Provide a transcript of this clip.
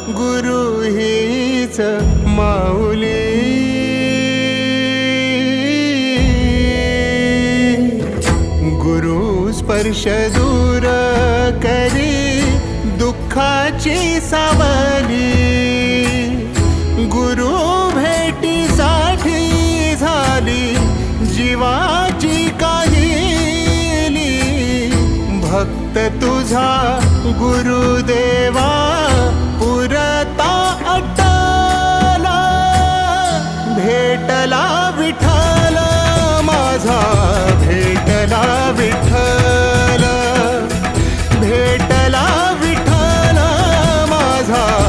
गुरु हीच माऊली। गुरु स्पर्श दूर करी दुःखाची सावली। गुरु भेटीसाठी झाली जीवाची काहिली। भक्त तुझा गुरुदेवा